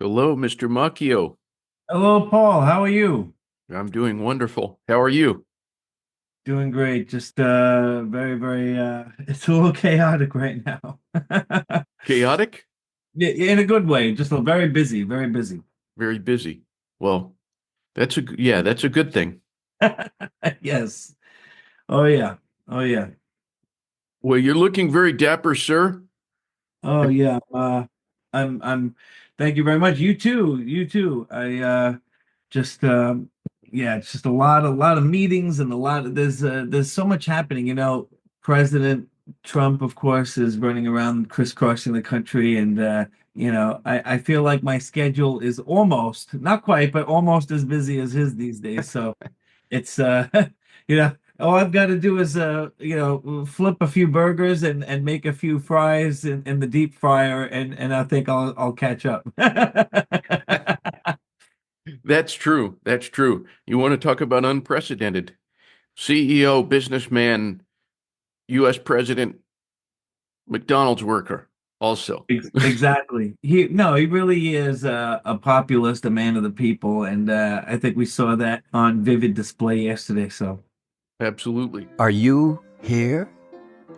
Hello, Mr. Macchio. Hello, Paul. How are you? I'm doing wonderful. How are you? Doing great. Just very it's a little chaotic right now. Chaotic? In a good way. Just very busy, very busy. Very busy. Well, that's a good thing. Yes. Oh yeah. Oh yeah. Well, you're looking very dapper, sir. Oh yeah. I'm thank you very much. You too. You too. I just yeah, it's just a lot of meetings and a lot of there's so much happening. President Trump, of course, is running around crisscrossing the country, and I feel like my schedule is almost, not quite, but almost as busy as his these days. So it's all I've got to do is flip a few burgers and make a few fries in the deep fryer, and I think I'll catch up. That's true. That's true. You want to talk about unprecedented? CEO, businessman, U.S. president, McDonald's worker, also. Exactly. He really is a populist, a man of the people, and I think we saw that on vivid display yesterday. So, Absolutely. Are you here?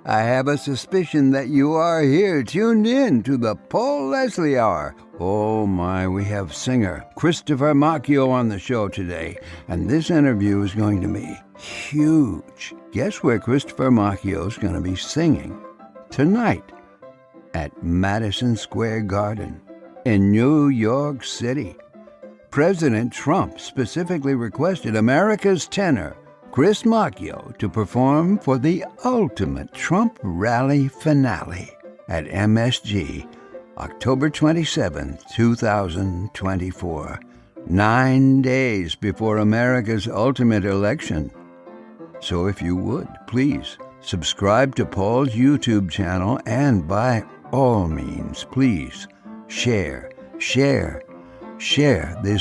I have a suspicion that you are here, tuned in to the Paul Leslie Hour. Oh my, we have singer Christopher Macchio on the show today, and this interview is going to be huge. Guess where Christopher Macchio is going to be singing? Tonight at Madison Square Garden in New York City. President Trump specifically requested America's tenor, Chris Macchio, to perform for the ultimate Trump rally finale at MSG, October 27, 2024, 9 days before America's ultimate election. So if you would, please subscribe to Paul's YouTube channel, and by all means, please share this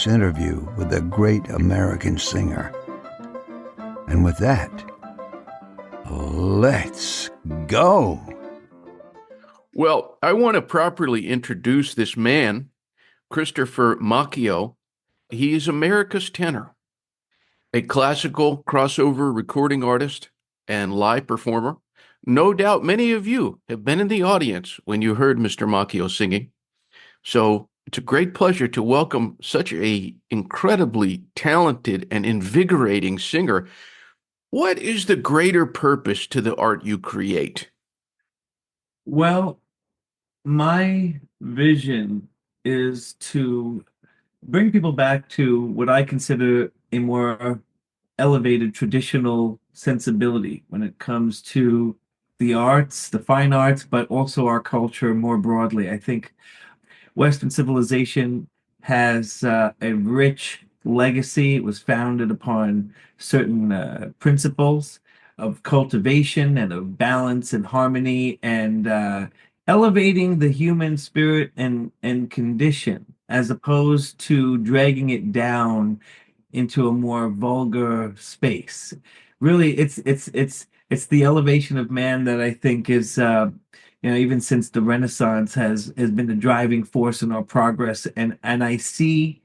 interview with a great American singer. And with that, let's go. Well, I want to properly introduce this man, Christopher Macchio. He is America's tenor, a classical crossover recording artist and live performer. No doubt many of you have been in the audience when you heard Mr. Macchio singing. So it's a great pleasure to welcome such a incredibly talented and invigorating singer. What is the greater purpose to the art you create? well, my vision is to bring people back to what I consider a more elevated traditional sensibility when it comes to the arts, the fine arts, but also our culture more broadly. I think Western civilization has a rich legacy. It was founded upon certain principles of cultivation and of balance and harmony and elevating the human spirit and condition as opposed to dragging it down into a more vulgar space. Really, it's the elevation of man that I think is even since the Renaissance has been the driving force in our progress. And I see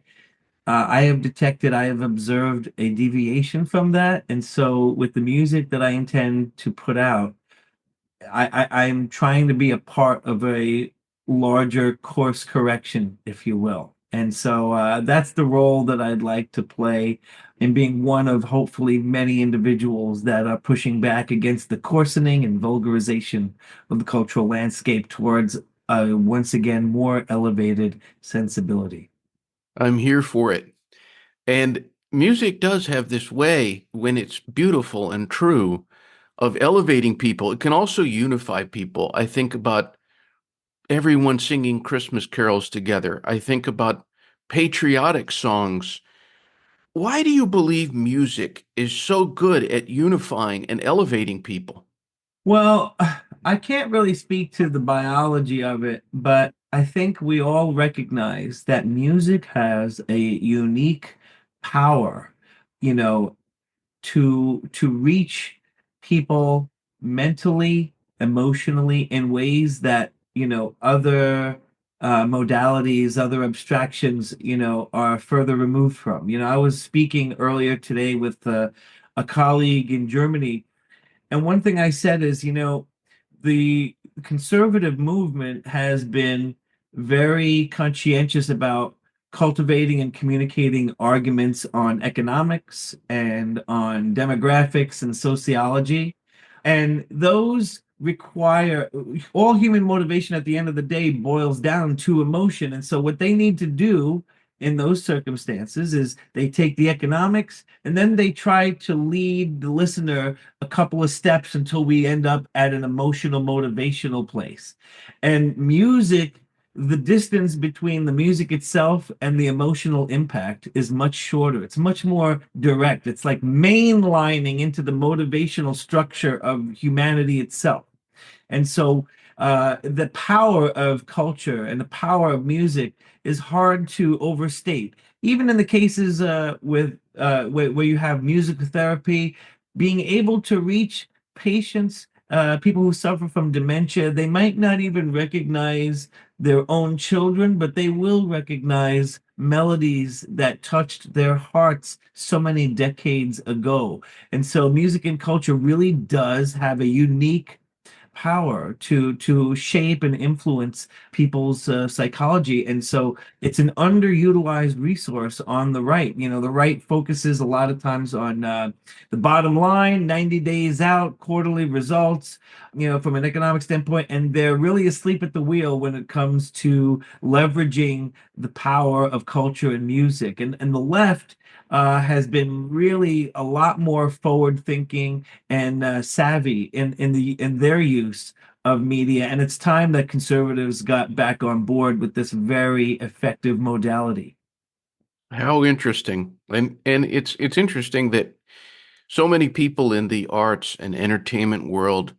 I have detected, I have observed a deviation from that. And so with the music that I intend to put out, I'm trying to be a part of a larger course correction, if you will. And so that's the role that I'd like to play in being one of hopefully many individuals that are pushing back against the coarsening and vulgarization of the cultural landscape towards once again more elevated sensibility. I'm here for it. And music does have this way, when it's beautiful and true, of elevating people. It can also unify people. I think about everyone singing Christmas carols together. I think about patriotic songs. Why do you believe music is so good at unifying and elevating people? Well, I can't really speak to the biology of it, but I think we all recognize that music has a unique power, you know, to reach people mentally, emotionally in ways that, other modalities, other abstractions, are further removed from. I was speaking earlier today with a colleague in Germany, and one thing I said is, the conservative movement has been very conscientious about cultivating and communicating arguments on economics and on demographics and sociology. And those require all human motivation at the end of the day boils down to emotion. And so, what they need to do in those circumstances is they take the economics and then they try to lead the listener a couple of steps until we end up at an emotional, motivational place. And music, the distance between the music itself and the emotional impact is much shorter. It's much more direct. It's like mainlining into the motivational structure of humanity itself. And so the power of culture and the power of music is hard to overstate. Even in the cases where you have musical therapy, being able to reach patients, people who suffer from dementia, they might not even recognize their own children, but they will recognize melodies that touched their hearts so many decades ago. And so music and culture really does have a unique power to shape and influence people's psychology. And so it's an underutilized resource on the right. The right focuses a lot of times on the bottom line, 90 days out, quarterly results, from an economic standpoint, and they're really asleep at the wheel when it comes to leveraging the power of culture and music. And the left has been really a lot more forward thinking and savvy in their use of media. And it's time that conservatives got back on board with this very effective modality. How interesting. And it's interesting that so many people in the arts and entertainment world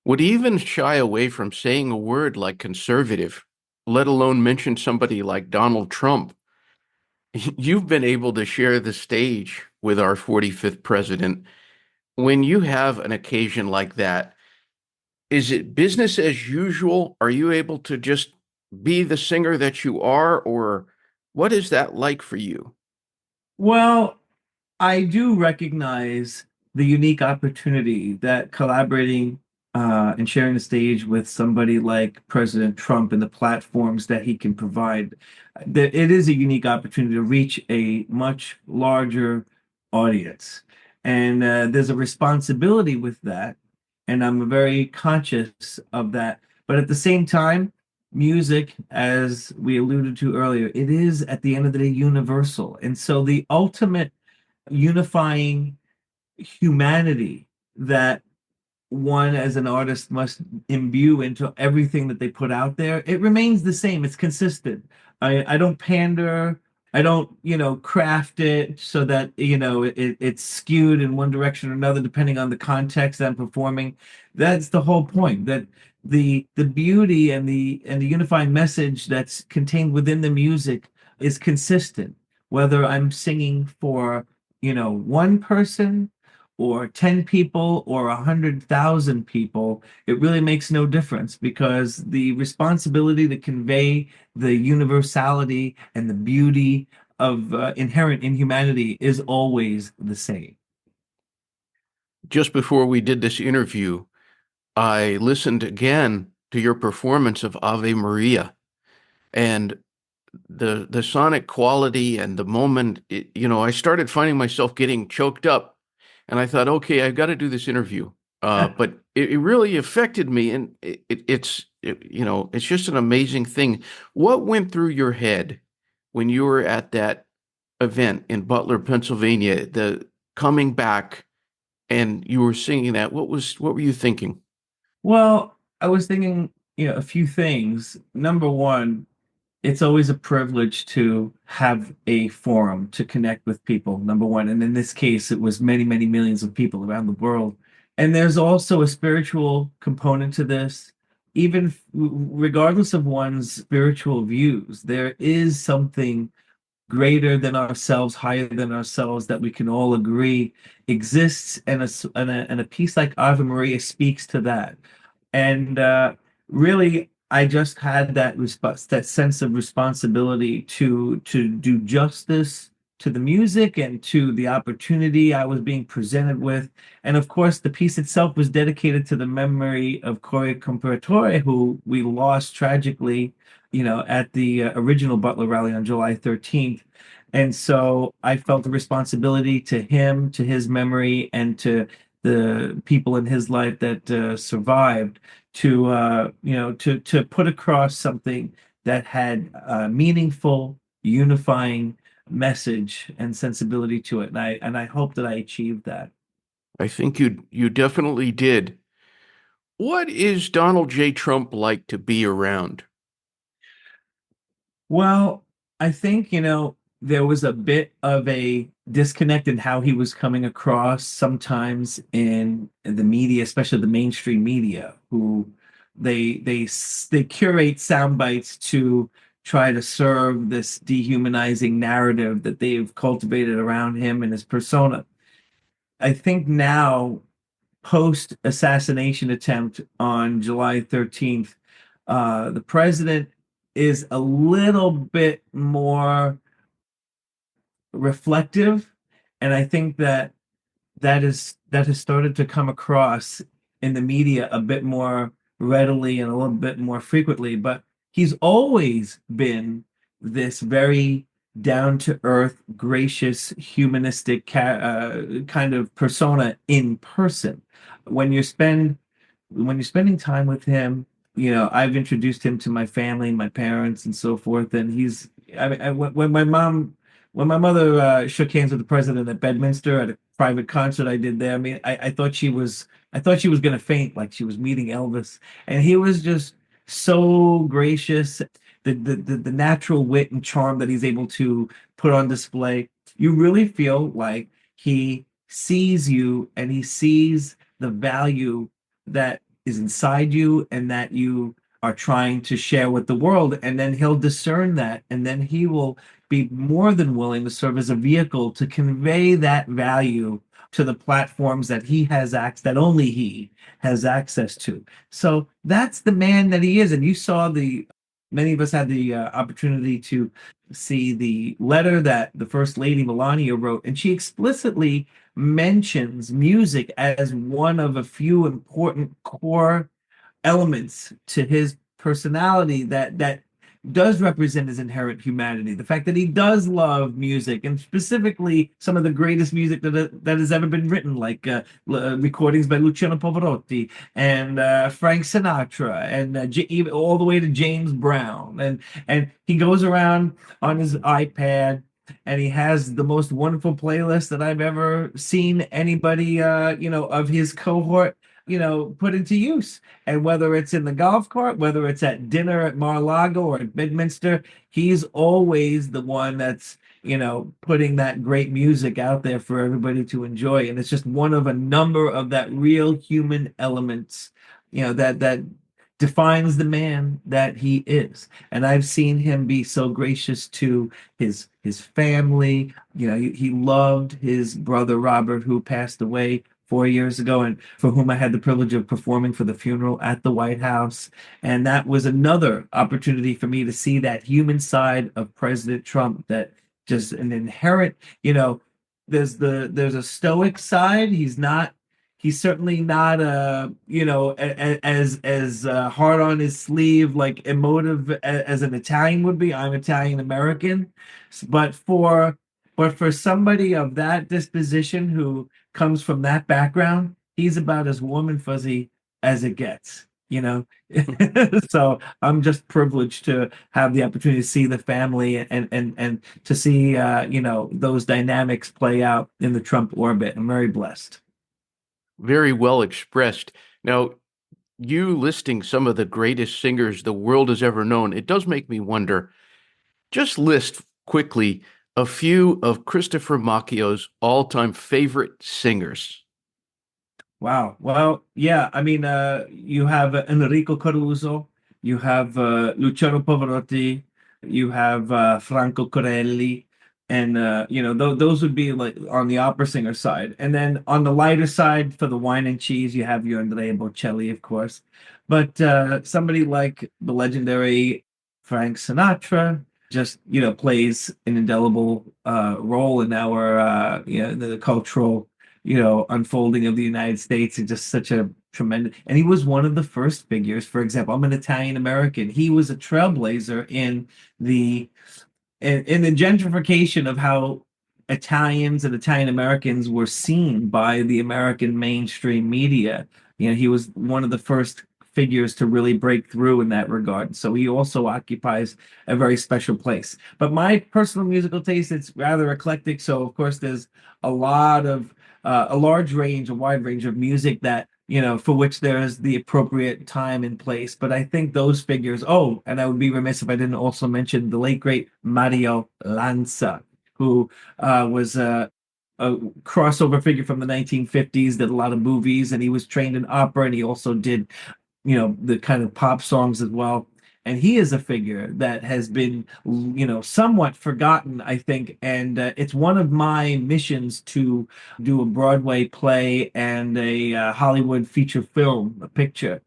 would even shy away from saying a word like conservative, let alone mention somebody like Donald Trump. You've been able to share the stage with our 45th president. When you have an occasion like that, is it business as usual? Are you able to just be the singer that you are, or what is that like for you? Well, I do recognize the unique opportunity that collaborating and sharing the stage with somebody like President Trump and the platforms that he can provide, that it is a unique opportunity to reach a much larger audience. And there's a responsibility with that. And I'm very conscious of that. But at the same time, music, as we alluded to earlier, it is at the end of the day universal. And so the ultimate unifying humanity that one as an artist must imbue into everything that they put out there, it remains the same. It's consistent. I don't pander. I don't, craft it so that, it's skewed in one direction or another, depending on the context I'm performing. That's the whole point, that the beauty and the unifying message that's contained within the music is consistent, whether I'm singing for, one person or 10 people or 100,000 people. It really makes no difference because the responsibility to convey the universality and the beauty of inherent in humanity is always the same. Just before we did this interview, I listened again to your performance of Ave Maria, and the sonic quality and the moment, I started finding myself getting choked up, and I thought, okay, I've got to do this interview. But it really affected me, and it's just an amazing thing. What went through your head when you were at that event in Butler, Pennsylvania, the coming back, and you were singing that? What were you thinking? Well, I was thinking, a few things. Number one, it's always a privilege to have a forum to connect with people, number one. And in this case, it was many, many millions of people around the world. And there's also a spiritual component to this. Even regardless of one's spiritual views, there is something greater than ourselves, higher than ourselves that we can all agree exists. And a piece like Ave Maria speaks to that. And really, I just had that response, that sense of responsibility to do justice to the music and to the opportunity I was being presented with. And of course, the piece itself was dedicated to the memory of Corey Comperatore, who we lost tragically, at the original Butler rally on July 13th. And so I felt a responsibility to him, to his memory, and to the people in his life that survived to put across something that had a meaningful, unifying message and sensibility to it. And I hope that I achieved that. I think you definitely did. What is Donald J. Trump like to be around? Well, I think, there was a bit of a disconnect in how he was coming across sometimes in the media, especially the mainstream media, who they curate sound bites to try to serve this dehumanizing narrative that they've cultivated around him and his persona. I think now, post assassination attempt on July 13th, the president is a little bit more reflective, and I think that has started to come across in the media a bit more readily and a little bit more frequently. But he's always been this very down to earth, gracious, humanistic kind of persona in person. When you spend when you're spending time with him, I've introduced him to my family, my parents, and so forth. And I mean, when my mother shook hands with the president at Bedminster at a private concert I did there, I mean, I thought she was gonna faint, like she was meeting Elvis. And he was just so gracious. The natural wit and charm that he's able to put on display, you really feel like he sees you and he sees the value that is inside you and that you are trying to share with the world. And then he'll discern that. And then he will be more than willing to serve as a vehicle to convey that value to the platforms that that only he has access to. So that's the man that he is. And you saw many of us had the opportunity to see the letter that the First Lady Melania wrote, and she explicitly mentions music as one of a few important core elements to his personality that does represent his inherent humanity. The fact that he does love music, and specifically some of the greatest music that has ever been written, like recordings by Luciano Pavarotti and Frank Sinatra, and all the way to James Brown. And he goes around on his iPad and he has the most wonderful playlist that I've ever seen anybody of his cohort put into use. And whether it's in the golf cart, whether it's at dinner at Mar-a-Lago or at Bedminster, he's always the one that's putting that great music out there for everybody to enjoy. And it's just one of a number of that real human elements that defines the man that he is. And I've seen him be so gracious to his family. He loved his brother Robert, who passed away 4 years ago, and for whom I had the privilege of performing for the funeral at the White House. And that was another opportunity for me to see that human side of President Trump, that just an inherent, there's a stoic side. He's certainly not as hard on his sleeve, like emotive as an Italian would be. I'm Italian American, but for somebody of that disposition who comes from that background, he's about as warm and fuzzy as it gets. So I'm just privileged to have the opportunity to see the family and to see those dynamics play out in the Trump orbit. I'm very blessed. Very well expressed. Now, you listing some of the greatest singers the world has ever known, it does make me wonder. Just list quickly a few of Christopher Macchio's all-time favorite singers. Wow. Well, yeah. I mean, you have Enrico Caruso, you have Luciano Pavarotti, you have Franco Corelli, And those would be like on the opera singer side. And then on the lighter side for the wine and cheese, you have your Andrea Bocelli, of course. But somebody like the legendary Frank Sinatra just, plays an indelible role in our the cultural, unfolding of the United States. And just such a tremendous, and he was one of the first figures. For example, I'm an Italian American. He was a trailblazer the in the gentrification of how Italians and Italian Americans were seen by the American mainstream media. He was one of the first figures to really break through in that regard. So he also occupies a very special place. But my personal musical taste, it's rather eclectic. So of course, there's a lot of a wide range of music that for which there is the appropriate time and place. But I think those figures, oh, and I would be remiss if I didn't also mention the late great Mario Lanza, who was a crossover figure from the 1950s, did a lot of movies, and he was trained in opera, and he also did the kind of pop songs as well. And he is a figure that has been, somewhat forgotten, I think. And it's one of my missions to do a Broadway play and a Hollywood feature film, a picture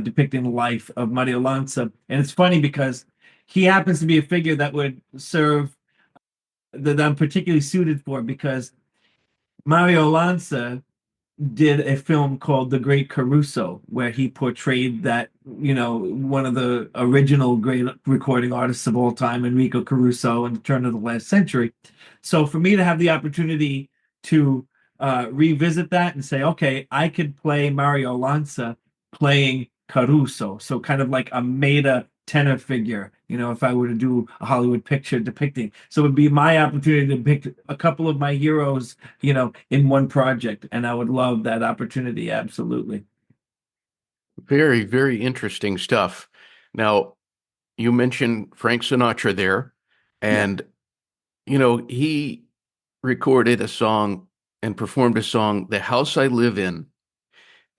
depicting the life of Mario Lanza. And it's funny because he happens to be a figure that would serve, that I'm particularly suited for, because Mario Lanza did a film called The Great Caruso, where he portrayed that, one of the original great recording artists of all time, Enrico Caruso, in the turn of the last century. So for me to have the opportunity to revisit that and say, okay, I could play Mario Lanza playing Caruso. So kind of like a meta tenor figure, if I were to do a Hollywood picture depicting. So it would be my opportunity to pick a couple of my heroes, in one project. And I would love that opportunity. Absolutely. Very, very interesting stuff. Now, you mentioned Frank Sinatra there, Yeah. and he recorded a song and performed a song, The House I Live In.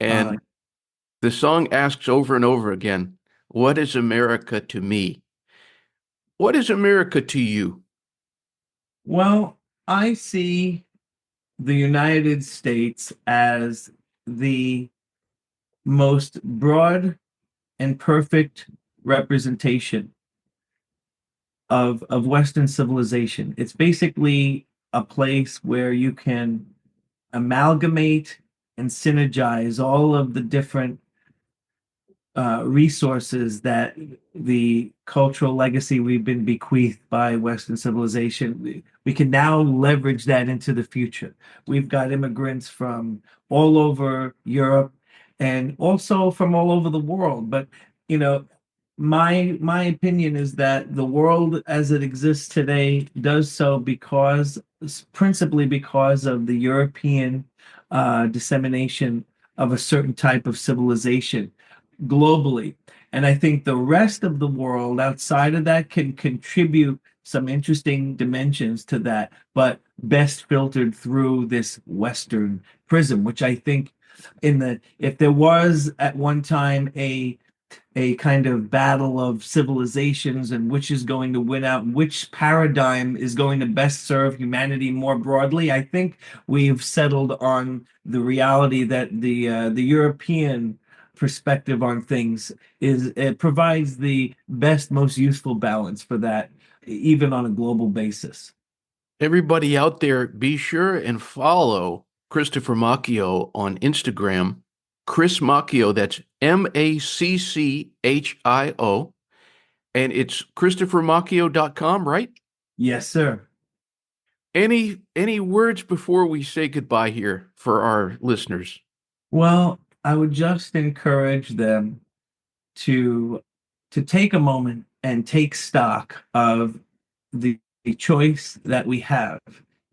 Uh, And the song asks over and over again, what is America to me? What is America to you? well, I see the United States as the most broad and perfect representation of Western civilization. It's basically a place where you can amalgamate and synergize all of the different resources that the cultural legacy we've been bequeathed by Western civilization. We can now leverage that into the future. We've got immigrants from all over Europe and also from all over the world. But you know, my opinion is that the world as it exists today does so because principally because of the European dissemination of a certain type of civilization globally. And I think the rest of the world outside of that can contribute some interesting dimensions to that, but best filtered through this Western prism, which I think if there was at one time a kind of battle of civilizations and which is going to win out, which paradigm is going to best serve humanity more broadly, I think we've settled on the reality that the European perspective on things is it provides the best, most useful balance for that, even on a global basis. Everybody out there, be sure and follow Christopher Macchio on Instagram. Chris Macchio, that's Macchio, and it's ChristopherMacchio.com, right? Yes, sir. Any words before we say goodbye here for our listeners? Well, I would just encourage them to take a moment and take stock of the choice that we have,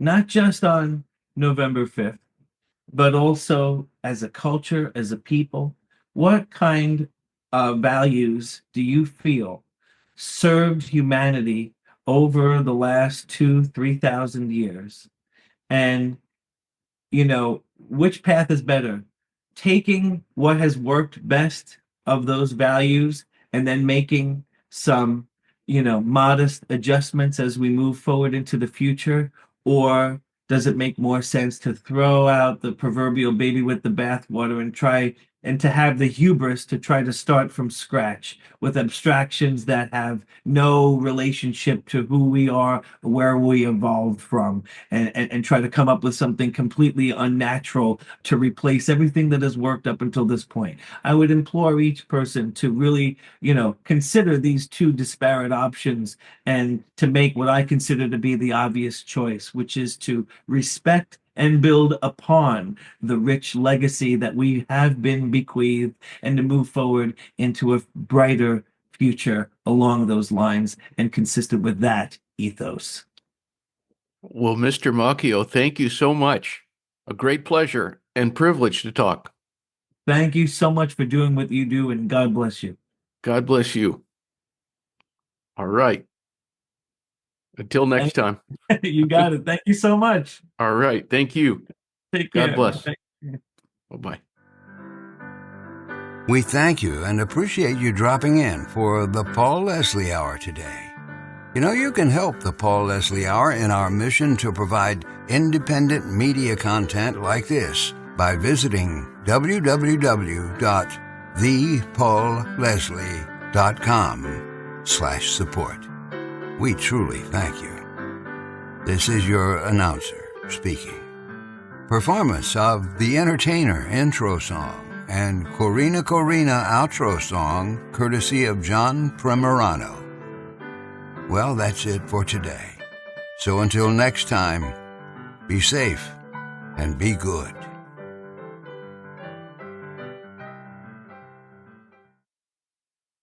not just on November 5th, but also as a culture, as a people. What kind of values do you feel served humanity over the last 3,000 years? And which path is better? Taking what has worked best of those values and then making some, modest adjustments as we move forward into the future? Or does it make more sense to throw out the proverbial baby with the bathwater and try and to have the hubris to try to start from scratch with abstractions that have no relationship to who we are, where we evolved from, and try to come up with something completely unnatural to replace everything that has worked up until this point? I would implore each person to really, consider these two disparate options and to make what I consider to be the obvious choice, which is to respect and build upon the rich legacy that we have been bequeathed and to move forward into a brighter future along those lines and consistent with that ethos. Well, Mr. Macchio, thank you so much. A great pleasure and privilege to talk. Thank you so much for doing what you do, and God bless you. God bless you. All right. Until next time. You got it. Thank you so much. All right. Thank you. Take care. God bless. Bye. Bye-bye. We thank you and appreciate you dropping in for the Paul Leslie Hour today. You can help the Paul Leslie Hour in our mission to provide independent media content like this by visiting www.thepaulleslie.com/support. We truly thank you. This is your announcer speaking. Performance of The Entertainer intro song and Corina Corina outro song, courtesy of John Primorano. Well, that's it for today. So until next time, be safe and be good.